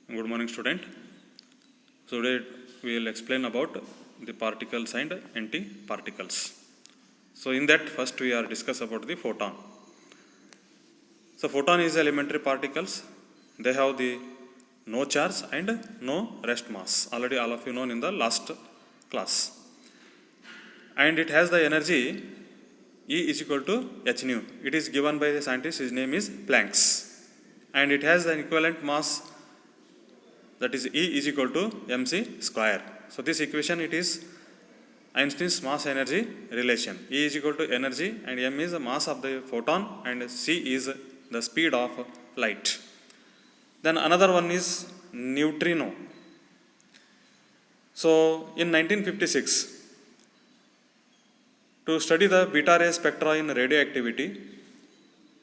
Good morning, student. So today we will explain about the particles and antiparticles. So in that, first we are discuss about the photon. So photon is elementary particles. They have the no charge and no rest mass. Already all of you known in the last class. And it has the energy E is equal to h nu. It is given by the scientist. His name is Planck's. And it has the equivalent mass, that is E is equal to mc square. So this equation, it is Einstein's mass energy relation. E is equal to energy and m is the mass of the photon and c is the speed of light. Then another one is neutrino. So in 1956, to study the beta ray spectra in radioactivity,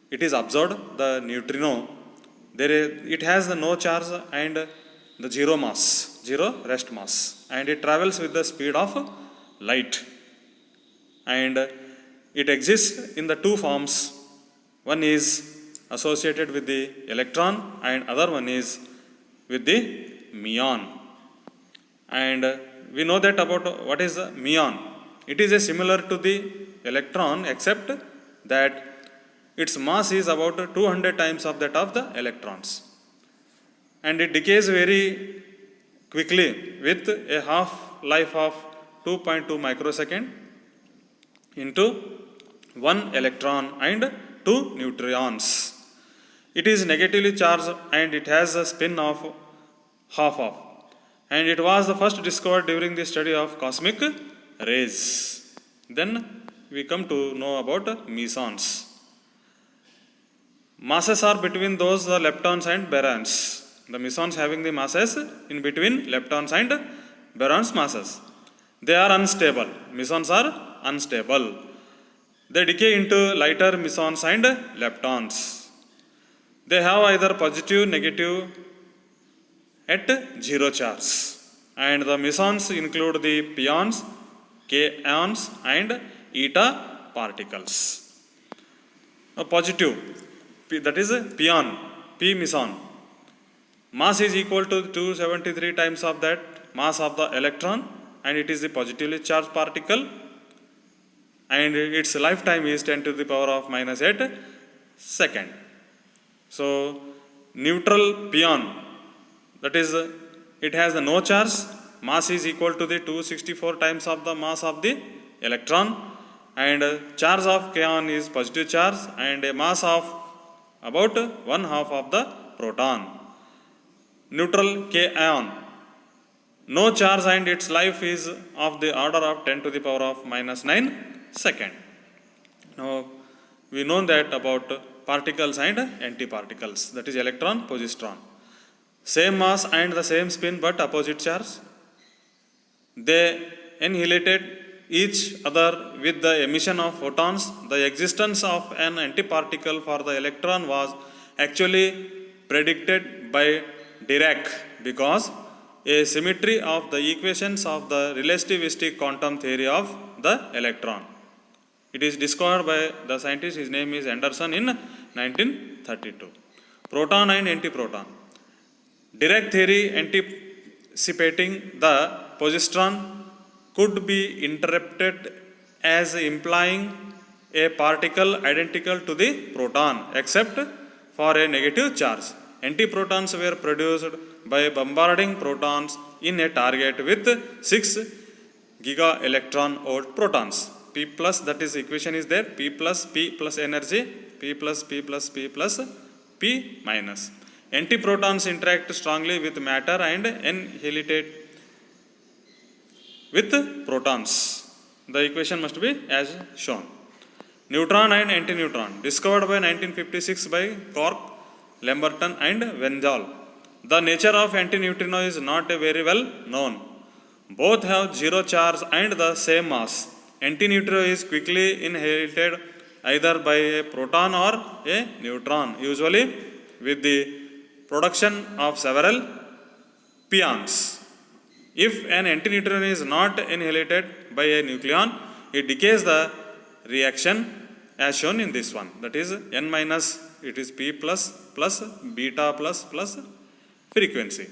it is observed the neutrino. It has the no charge and the zero mass, zero rest mass, and it travels with the speed of light. And it exists in the two forms. One is associated with the electron and other one is with the muon. And we know that about what is the muon. It is a similar to the electron, except that its mass is about 200 times of that of the electrons. And it decays very quickly with a half-life of 2.2 microsecond into 1 electron and 2 neutrons. It is negatively charged and it has a spin of half of. And it was the first discovered during the study of cosmic rays. Then we come to know about mesons. Masses are between those the leptons and barons. The mesons having the masses in between leptons and barons masses. They are unstable. Mesons are unstable. They decay into lighter mesons and leptons. They have either positive, negative at zero charge. And the mesons include the pions, kaons and eta particles. A positive, that is a pion, p meson. Mass is equal to 273 times of that mass of the electron, and it is the positively charged particle, and its lifetime is 10 to the power of minus 8 second. So neutral pion, that is it has the no charge, mass is equal to the 264 times of the mass of the electron, and charge of kaon is positive charge and a mass of about 1/2 of the proton. Neutral kaon, no charge and its life is of the order of 10 to the power of minus 9 second. Now we know that about particles and antiparticles, that is electron, positron. Same mass and the same spin but opposite charge. They annihilated each other with the emission of photons. The existence of an antiparticle for the electron was actually predicted by Dirac because a symmetry of the equations of the relativistic quantum theory of the electron. It is discovered by the scientist, his name is Anderson, in 1932. Proton and antiproton. Dirac theory anticipating the positron could be interpreted as implying a particle identical to the proton except for a negative charge. Antiprotons were produced by bombarding protons in a target with 6 giga electron volt protons. P plus, that is equation is there, P plus energy, P plus P minus. Antiprotons interact strongly with matter and annihilate with protons. The equation must be as shown. Neutron and antineutron, discovered by 1956 by Cork, Lamberton and Wendell. The nature of antineutrino is not very well known. Both have zero charge and the same mass. Antineutrino is quickly inherited either by a proton or a neutron, usually with the production of several pions. If an antineutrino is not inherited by a nucleon, it decays the reaction as shown in this one. That is n minus, it is p plus beta plus frequency.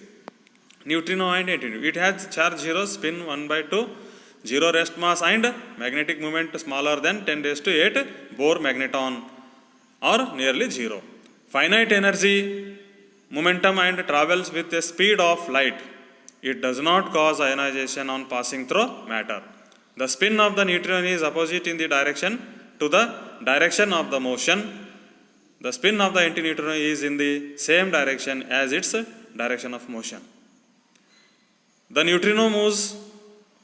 Neutrino and antineutrino. It has charge 0, spin 1 by 2, 0 rest mass and magnetic moment smaller than 10 raised to 8 Bohr magneton or nearly 0. Finite energy momentum and travels with a speed of light. It does not cause ionization on passing through matter. The spin of the neutrino is opposite in the direction to the direction of the motion. The spin of the antineutrino is in the same direction as its direction of motion. The neutrino moves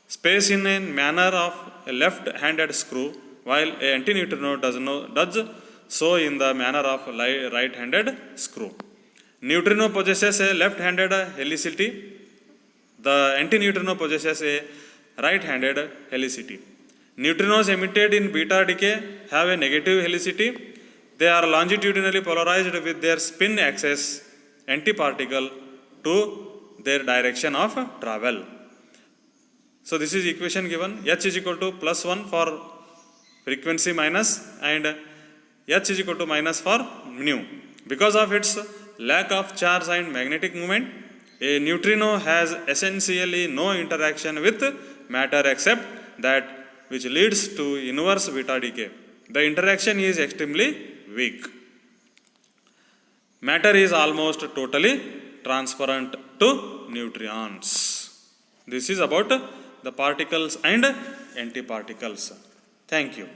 space in a manner of a left-handed screw, while a antineutrino does so in the manner of right-handed screw. Neutrino possesses a left-handed helicity. The antineutrino possesses a right-handed helicity. Neutrinos emitted in beta decay have a negative helicity. They are longitudinally polarized with their spin axis antiparticle to their direction of travel. So this is equation given. H is equal to plus 1 for frequency minus and H is equal to minus for nu. Because of its lack of charge and magnetic moment, a neutrino has essentially no interaction with matter except that which leads to inverse beta decay. The interaction is extremely weak. Matter is almost totally transparent to neutrons. This is about the particles and antiparticles. Thank you.